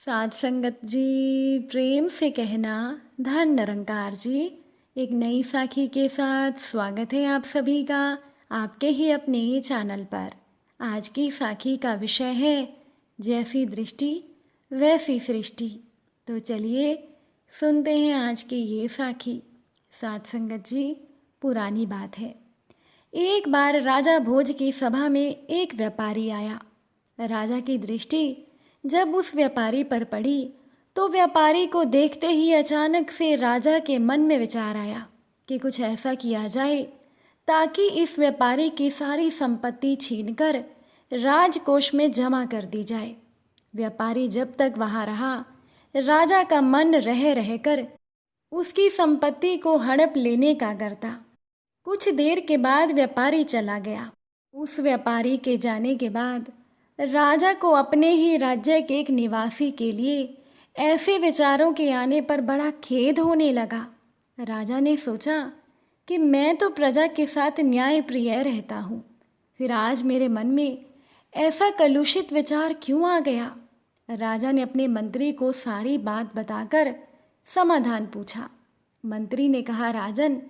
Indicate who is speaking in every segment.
Speaker 1: साध संगत जी, प्रेम से कहना धन निरंकार जी। एक नई साखी के साथ स्वागत है आप सभी का आपके ही अपने चैनल पर। आज की साखी का विषय है जैसी दृष्टि वैसी सृष्टि। तो चलिए सुनते हैं आज की ये साखी। साध संगत जी, पुरानी बात है। एक बार राजा भोज की सभा में एक व्यापारी आया। राजा की दृष्टि जब उस व्यापारी पर पड़ी तो व्यापारी को देखते ही अचानक से राजा के मन में विचार आया कि कुछ ऐसा किया जाए ताकि इस व्यापारी की सारी संपत्ति छीनकर राजकोष में जमा कर दी जाए। व्यापारी जब तक वहां रहा, राजा का मन रह रहकर उसकी संपत्ति को हड़प लेने का करता। कुछ देर के बाद व्यापारी चला गया। उस व्यापारी के जाने के बाद राजा को अपने ही राज्य के एक निवासी के लिए ऐसे विचारों के आने पर बड़ा खेद होने लगा। राजा ने सोचा कि मैं तो प्रजा के साथ न्याय प्रिय रहता हूँ, फिर आज मेरे मन में ऐसा कलुषित विचार क्यों आ गया। राजा ने अपने मंत्री को सारी बात बताकर समाधान पूछा। मंत्री ने कहा, राजन,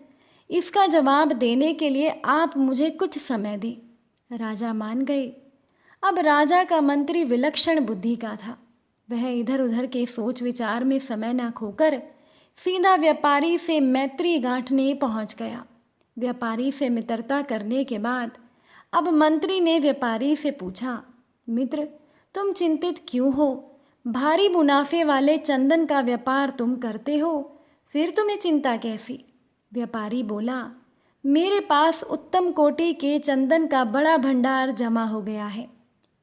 Speaker 1: इसका जवाब देने के लिए आप मुझे कुछ समय दें। राजा मान गए। अब राजा का मंत्री विलक्षण बुद्धि का था। वह इधर उधर के सोच विचार में समय न खोकर सीधा व्यापारी से मैत्री गांठने पहुंच गया। व्यापारी से मित्रता करने के बाद अब मंत्री ने व्यापारी से पूछा, मित्र, तुम चिंतित क्यों हो? भारी मुनाफे वाले चंदन का व्यापार तुम करते हो, फिर तुम्हें चिंता कैसी? व्यापारी बोला, मेरे पास उत्तम कोटि के चंदन का बड़ा भंडार जमा हो गया है।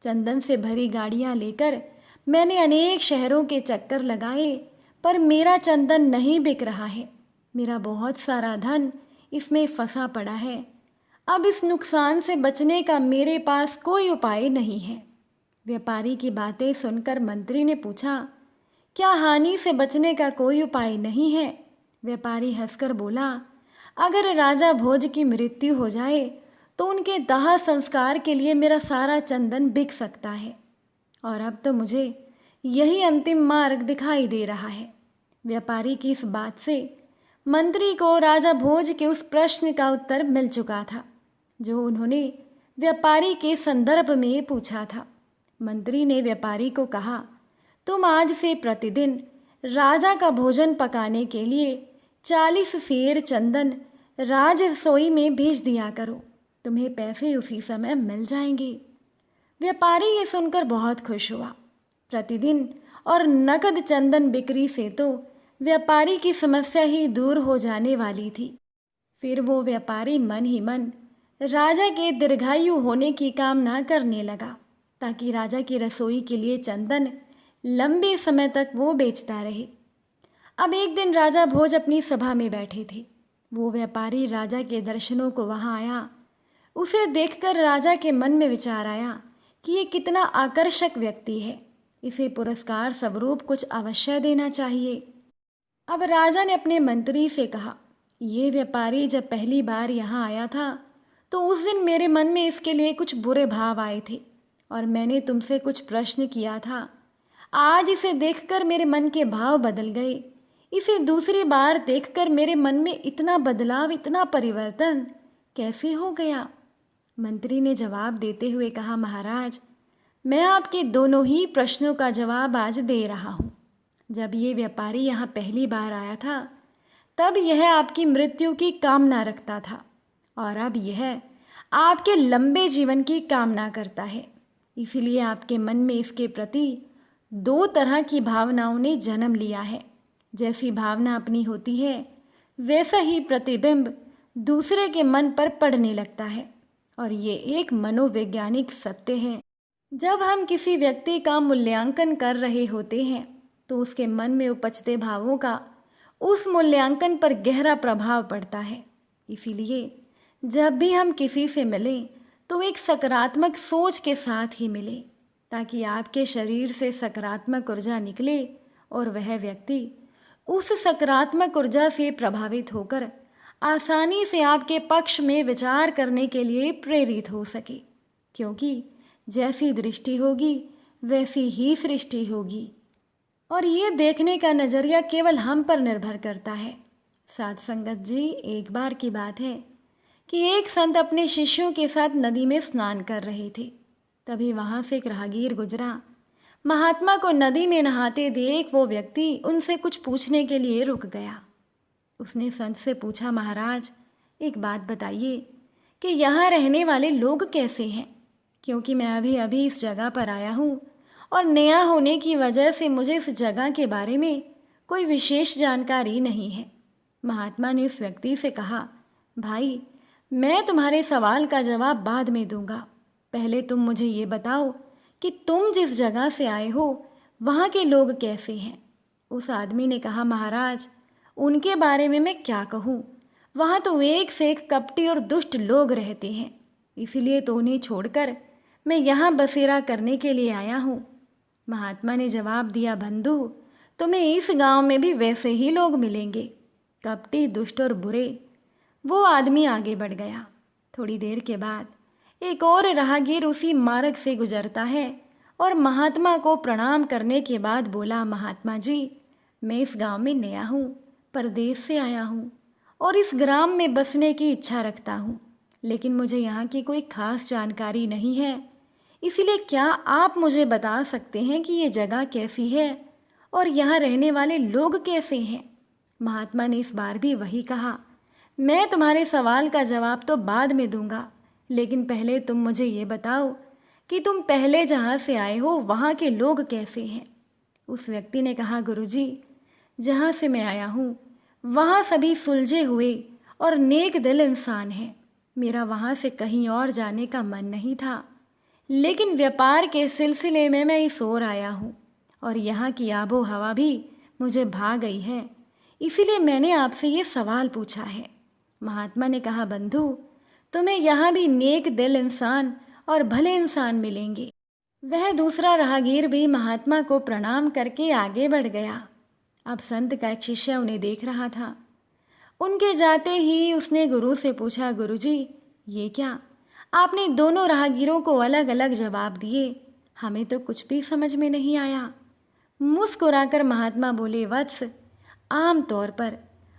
Speaker 1: चंदन से भरी गाड़ियां लेकर मैंने अनेक शहरों के चक्कर लगाए, पर मेरा चंदन नहीं बिक रहा है। मेरा बहुत सारा धन इसमें फंसा पड़ा है। अब इस नुकसान से बचने का मेरे पास कोई उपाय नहीं है। व्यापारी की बातें सुनकर मंत्री ने पूछा, क्या हानि से बचने का कोई उपाय नहीं है? व्यापारी हंसकर बोला, अगर राजा भोज की मृत्यु हो जाए तो उनके दाह संस्कार के लिए मेरा सारा चंदन बिक सकता है, और अब तो मुझे यही अंतिम मार्ग दिखाई दे रहा है। व्यापारी की इस बात से मंत्री को राजा भोज के उस प्रश्न का उत्तर मिल चुका था जो उन्होंने व्यापारी के संदर्भ में पूछा था। मंत्री ने व्यापारी को कहा, तुम आज से प्रतिदिन राजा का भोजन पकाने के लिए 40 सेर चंदन राज रसोई में भेज दिया करो, तुम्हें पैसे उसी समय मिल जाएंगे। व्यापारी ये सुनकर बहुत खुश हुआ। प्रतिदिन और नकद चंदन बिक्री से तो व्यापारी की समस्या ही दूर हो जाने वाली थी। फिर वो व्यापारी मन ही मन राजा के दीर्घायु होने की कामना करने लगा ताकि राजा की रसोई के लिए चंदन लंबे समय तक वो बेचता रहे। अब एक दिन राजा भोज अपनी सभा में बैठे थे। वो व्यापारी राजा के दर्शनों को वहां आया। उसे देखकर राजा के मन में विचार आया कि ये कितना आकर्षक व्यक्ति है, इसे पुरस्कार स्वरूप कुछ अवश्य देना चाहिए। अब राजा ने अपने मंत्री से कहा, ये व्यापारी जब पहली बार यहाँ आया था तो उस दिन मेरे मन में इसके लिए कुछ बुरे भाव आए थे और मैंने तुमसे कुछ प्रश्न किया था। आज इसे देखकर मेरे मन के भाव बदल गए। इसे दूसरी बार देखकर मेरे मन में इतना बदलाव, इतना परिवर्तन कैसे हो गया? मंत्री ने जवाब देते हुए कहा, महाराज, मैं आपके दोनों ही प्रश्नों का जवाब आज दे रहा हूँ। जब ये व्यापारी यहाँ पहली बार आया था तब यह आपकी मृत्यु की कामना रखता था और अब यह आपके लंबे जीवन की कामना करता है। इसीलिए आपके मन में इसके प्रति दो तरह की भावनाओं ने जन्म लिया है। जैसी भावना अपनी होती है वैसा ही प्रतिबिंब दूसरे के मन पर पड़ने लगता है, और ये एक मनोवैज्ञानिक सत्य है। जब हम किसी व्यक्ति का मूल्यांकन कर रहे होते हैं तो उसके मन में उपजते भावों का उस मूल्यांकन पर गहरा प्रभाव पड़ता है। इसीलिए जब भी हम किसी से मिलें तो एक सकारात्मक सोच के साथ ही मिलें ताकि आपके शरीर से सकारात्मक ऊर्जा निकले और वह व्यक्ति उस सकारात्मक ऊर्जा से प्रभावित होकर आसानी से आपके पक्ष में विचार करने के लिए प्रेरित हो सके, क्योंकि जैसी दृष्टि होगी वैसी ही सृष्टि होगी। और ये देखने का नज़रिया केवल हम पर निर्भर करता है। साथ संगत जी, एक बार की बात है कि एक संत अपने शिष्यों के साथ नदी में स्नान कर रहे थे। तभी वहाँ से एक राहगीर गुजरा। महात्मा को नदी में नहाते देख वो व्यक्ति उनसे कुछ पूछने के लिए रुक गया। उसने संत से पूछा, महाराज एक बात बताइए कि यहाँ रहने वाले लोग कैसे हैं, क्योंकि मैं अभी अभी इस जगह पर आया हूँ और नया होने की वजह से मुझे इस जगह के बारे में कोई विशेष जानकारी नहीं है। महात्मा ने उस व्यक्ति से कहा, भाई मैं तुम्हारे सवाल का जवाब बाद में दूंगा, पहले तुम मुझे ये बताओ कि तुम जिस जगह से आए हो वहाँ के लोग कैसे हैं। उस आदमी ने कहा, महाराज उनके बारे में मैं क्या कहूँ, वहाँ तो एक से एक कपटी और दुष्ट लोग रहते हैं, इसीलिए तो उन्हें छोड़कर मैं यहाँ बसेरा करने के लिए आया हूँ। महात्मा ने जवाब दिया, बंधु तुम्हें इस गांव में भी वैसे ही लोग मिलेंगे, कपटी, दुष्ट और बुरे। वो आदमी आगे बढ़ गया। थोड़ी देर के बाद एक और राहगीर उसी मार्ग से गुजरता है और महात्मा को प्रणाम करने के बाद बोला, महात्मा जी मैं इस गांव में नया हूँ, परदेश से आया हूँ और इस ग्राम में बसने की इच्छा रखता हूँ, लेकिन मुझे यहाँ की कोई खास जानकारी नहीं है, इसीलिए क्या आप मुझे बता सकते हैं कि ये जगह कैसी है और यहाँ रहने वाले लोग कैसे हैं। महात्मा ने इस बार भी वही कहा, मैं तुम्हारे सवाल का जवाब तो बाद में दूंगा, लेकिन पहले तुम मुझे ये बताओ कि तुम पहले जहाँ से आए हो वहाँ के लोग कैसे हैं। उस व्यक्ति ने कहा, गुरुजी जहाँ से मैं आया हूँ वहाँ सभी सुलझे हुए और नेक दिल इंसान हैं। मेरा वहाँ से कहीं और जाने का मन नहीं था, लेकिन व्यापार के सिलसिले में मैं इस ओर आया हूँ और यहाँ की आबो हवा भी मुझे भा गई है, इसीलिए मैंने आपसे ये सवाल पूछा है। महात्मा ने कहा, बंधु तुम्हें यहाँ भी नेक दिल इंसान और भले इंसान मिलेंगे। वह दूसरा राहगीर भी महात्मा को प्रणाम करके आगे बढ़ गया। अब संत का एक शिष्य उन्हें देख रहा था। उनके जाते ही उसने गुरु से पूछा, गुरुजी ये क्या, आपने दोनों राहगीरों को अलग अलग जवाब दिए, हमें तो कुछ भी समझ में नहीं आया। मुस्कुराकर महात्मा बोले, वत्स आम तौर पर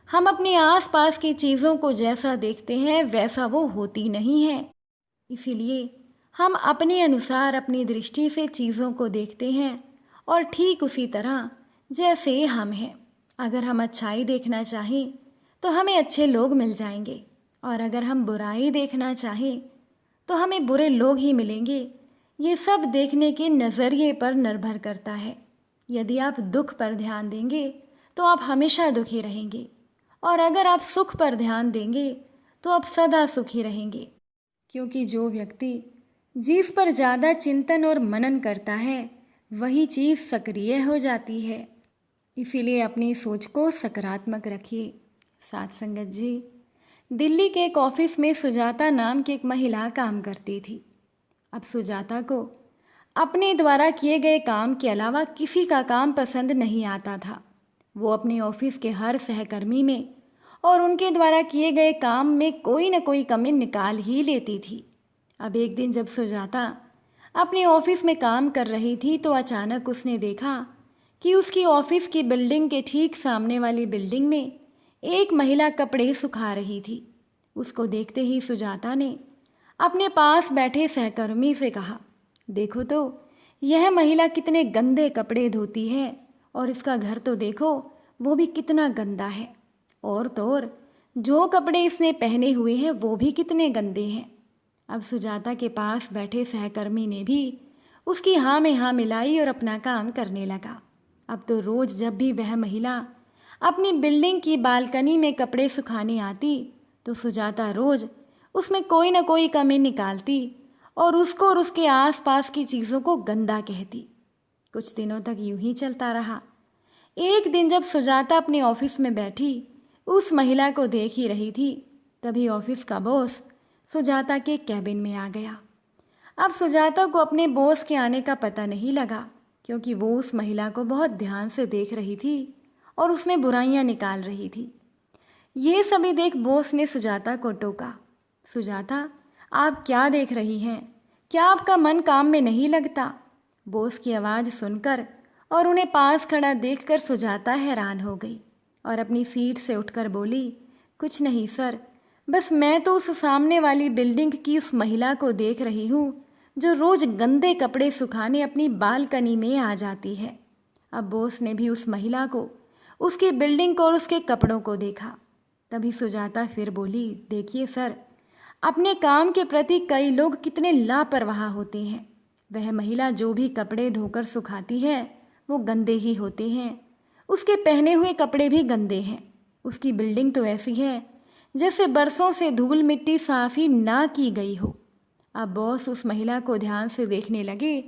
Speaker 1: हम अपने आसपास की चीज़ों को जैसा देखते हैं वैसा वो होती नहीं है, इसीलिए हम अपने अनुसार अपनी दृष्टि से चीज़ों को देखते हैं और ठीक उसी तरह जैसे हम हैं। अगर हम अच्छाई देखना चाहें तो हमें अच्छे लोग मिल जाएंगे, और अगर हम बुराई देखना चाहें तो हमें बुरे लोग ही मिलेंगे। ये सब देखने के नज़रिए पर निर्भर करता है। यदि आप दुख पर ध्यान देंगे तो आप हमेशा दुखी रहेंगे, और अगर आप सुख पर ध्यान देंगे तो आप सदा सुखी रहेंगे, क्योंकि जो व्यक्ति जिस पर ज़्यादा चिंतन और मनन करता है वही चीज़ सक्रिय हो जाती है। इसीलिए अपनी सोच को सकारात्मक रखिए। साथ संगत जी, दिल्ली के एक ऑफिस में सुजाता नाम की एक महिला काम करती थी। अब सुजाता को अपने द्वारा किए गए काम के अलावा किसी का काम पसंद नहीं आता था। वो अपने ऑफिस के हर सहकर्मी में और उनके द्वारा किए गए काम में कोई न कोई कमी निकाल ही लेती थी। अब एक दिन जब सुजाता अपने ऑफिस में काम कर रही थी तो अचानक उसने देखा कि उसकी ऑफिस की बिल्डिंग के ठीक सामने वाली बिल्डिंग में एक महिला कपड़े सुखा रही थी। उसको देखते ही सुजाता ने अपने पास बैठे सहकर्मी से कहा, देखो तो यह महिला कितने गंदे कपड़े धोती है, और इसका घर तो देखो वो भी कितना गंदा है, और तो और जो कपड़े इसने पहने हुए हैं वो भी कितने गंदे हैं। अब सुजाता के पास बैठे सहकर्मी ने भी उसकी हाँ में हाँ मिलाई और अपना काम करने लगा। अब तो रोज जब भी वह महिला अपनी बिल्डिंग की बालकनी में कपड़े सुखाने आती तो सुजाता रोज उसमें कोई न कोई कमी निकालती और उसको और उसके आसपास की चीज़ों को गंदा कहती। कुछ दिनों तक यूं ही चलता रहा। एक दिन जब सुजाता अपने ऑफिस में बैठी उस महिला को देख ही रही थी, तभी ऑफिस का बॉस सुजाता के कैबिन में आ गया। अब सुजाता को अपने बॉस के आने का पता नहीं लगा, क्योंकि वो उस महिला को बहुत ध्यान से देख रही थी और उसमें बुराइयां निकाल रही थी। ये सभी देख बॉस ने सुजाता को टोका, सुजाता आप क्या देख रही हैं, क्या आपका मन काम में नहीं लगता। बॉस की आवाज़ सुनकर और उन्हें पास खड़ा देखकर सुजाता हैरान हो गई और अपनी सीट से उठकर बोली, कुछ नहीं सर, बस मैं तो उस सामने वाली बिल्डिंग की उस महिला को देख रही हूँ जो रोज गंदे कपड़े सुखाने अपनी बालकनी में आ जाती है। अब बॉस ने भी उस महिला को, उसकी बिल्डिंग को और उसके कपड़ों को देखा। तभी सुजाता फिर बोली, देखिए सर, अपने काम के प्रति कई लोग कितने लापरवाह होते हैं। वह महिला जो भी कपड़े धोकर सुखाती है वो गंदे ही होते हैं। उसके पहने हुए कपड़े भी गंदे हैं। उसकी बिल्डिंग तो ऐसी है जैसे बरसों से धूल मिट्टी साफ ही ना की गई हो। अब बॉस उस महिला को ध्यान से देखने लगे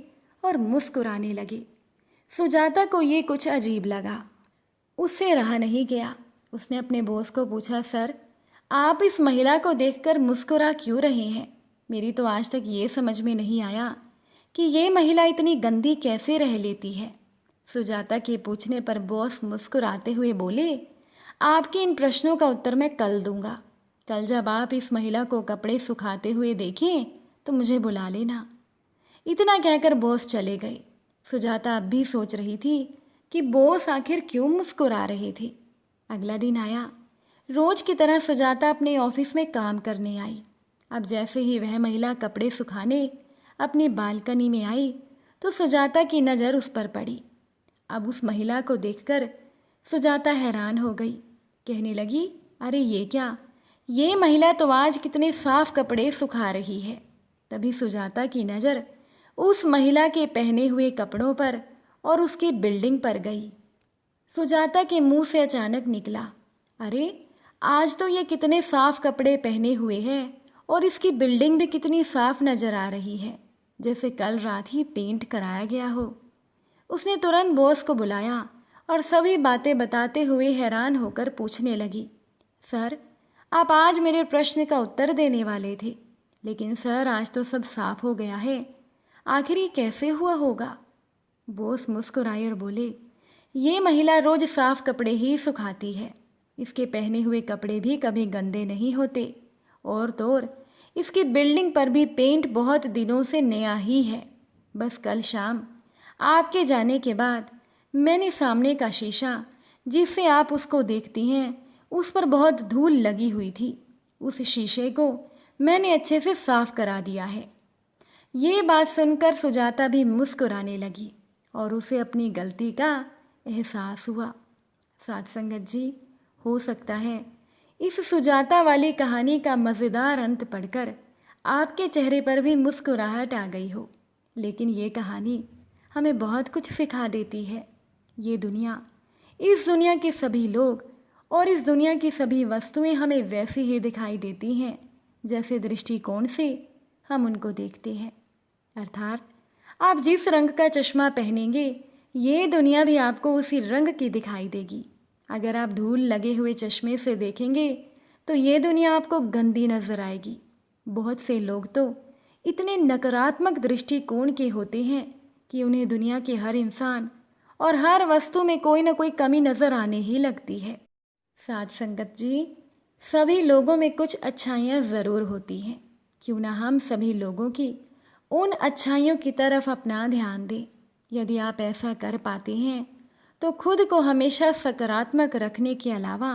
Speaker 1: और मुस्कुराने लगे। सुजाता को ये कुछ अजीब लगा। उससे रहा नहीं गया। उसने अपने बॉस को पूछा, सर, आप इस महिला को देखकर मुस्कुरा क्यों रहे हैं? मेरी तो आज तक ये समझ में नहीं आया कि ये महिला इतनी गंदी कैसे रह लेती है। सुजाता के पूछने पर बॉस मुस्कुराते हुए बोले, आपके इन प्रश्नों का उत्तर मैं कल दूंगा। कल जब आप इस महिला को कपड़े सुखाते हुए देखें तो मुझे बुला लेना। इतना कहकर बॉस चले गए। सुजाता अब भी सोच रही थी कि बॉस आखिर क्यों मुस्कुरा रहे थे। अगला दिन आया। रोज की तरह सुजाता अपने ऑफिस में काम करने आई। अब जैसे ही वह महिला कपड़े सुखाने अपनी बालकनी में आई तो सुजाता की नज़र उस पर पड़ी। अब उस महिला को देखकर सुजाता हैरान हो गई। कहने लगी, अरे ये क्या, ये महिला तो आज कितने साफ कपड़े सुखा रही है। तभी सुजाता की नज़र उस महिला के पहने हुए कपड़ों पर और उसकी बिल्डिंग पर गई। सुजाता के मुंह से अचानक निकला, अरे आज तो ये कितने साफ कपड़े पहने हुए हैं और इसकी बिल्डिंग भी कितनी साफ नजर आ रही है, जैसे कल रात ही पेंट कराया गया हो। उसने तुरंत बॉस को बुलाया और सभी बातें बताते हुए हैरान होकर पूछने लगी, सर, आप आज मेरे प्रश्न का उत्तर देने वाले थे, लेकिन सर आज तो सब साफ हो गया है। आखिर ये कैसे हुआ होगा? बॉस मुस्कुराए और बोले, ये महिला रोज साफ कपड़े ही सुखाती है। इसके पहने हुए कपड़े भी कभी गंदे नहीं होते। और तो और इसकी बिल्डिंग पर भी पेंट बहुत दिनों से नया ही है। बस कल शाम आपके जाने के बाद मैंने सामने का शीशा जिससे आप उसको देखती हैं उस पर बहुत धूल लगी हुई थी। उस शीशे को मैंने अच्छे से साफ करा दिया है। ये बात सुनकर सुजाता भी मुस्कुराने लगी और उसे अपनी गलती का एहसास हुआ। साथ संगत जी, हो सकता है इस सुजाता वाली कहानी का मज़ेदार अंत पढ़कर आपके चेहरे पर भी मुस्कुराहट आ गई हो, लेकिन ये कहानी हमें बहुत कुछ सिखा देती है। ये दुनिया, इस दुनिया के सभी लोग और इस दुनिया की सभी वस्तुएं हमें वैसी ही दिखाई देती हैं जैसे दृष्टिकोण से हम उनको देखते हैं। अर्थात आप जिस रंग का चश्मा पहनेंगे ये दुनिया भी आपको उसी रंग की दिखाई देगी। अगर आप धूल लगे हुए चश्मे से देखेंगे तो ये दुनिया आपको गंदी नजर आएगी। बहुत से लोग तो इतने नकारात्मक दृष्टिकोण के होते हैं कि उन्हें दुनिया के हर इंसान और हर वस्तु में कोई ना कोई कमी नजर आने ही लगती है। साथ संगत जी, सभी लोगों में कुछ अच्छाइयाँ ज़रूर होती हैं। क्यों ना हम सभी लोगों की उन अच्छाइयों की तरफ अपना ध्यान दें। यदि आप ऐसा कर पाते हैं तो खुद को हमेशा सकारात्मक रखने के अलावा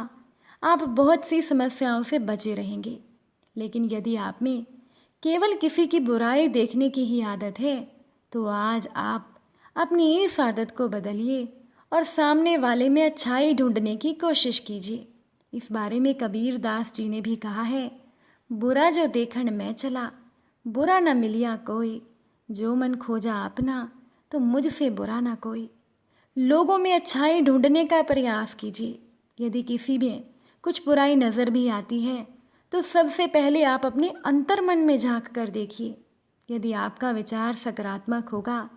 Speaker 1: आप बहुत सी समस्याओं से बचे रहेंगे। लेकिन यदि आप में केवल किसी की बुराई देखने की ही आदत है तो आज आप अपनी इस आदत को बदलिए और सामने वाले में अच्छाई ढूंढने की कोशिश कीजिए। इस बारे में कबीर दास जी ने भी कहा है, बुरा जो देखण मैं चला, बुरा न मिलिया कोई, जो मन खोजा अपना, तो मुझसे बुरा ना कोई। लोगों में अच्छाई ढूंढने का प्रयास कीजिए। यदि किसी में कुछ बुराई नज़र भी आती है तो सबसे पहले आप अपने अंतर्मन में झांक कर देखिए। यदि आपका विचार सकारात्मक होगा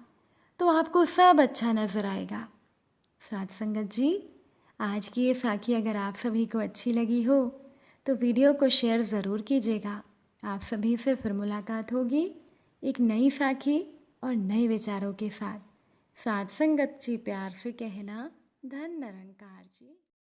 Speaker 1: तो आपको सब अच्छा नज़र आएगा। साथ संगत जी, आज की ये साखी अगर आप सभी को अच्छी लगी हो तो वीडियो को शेयर ज़रूर कीजिएगा। आप सभी से फिर मुलाकात होगी एक नई साखी और नए विचारों के साथ। साथ संगत जी, प्यार से कहना, धन निरंकार जी।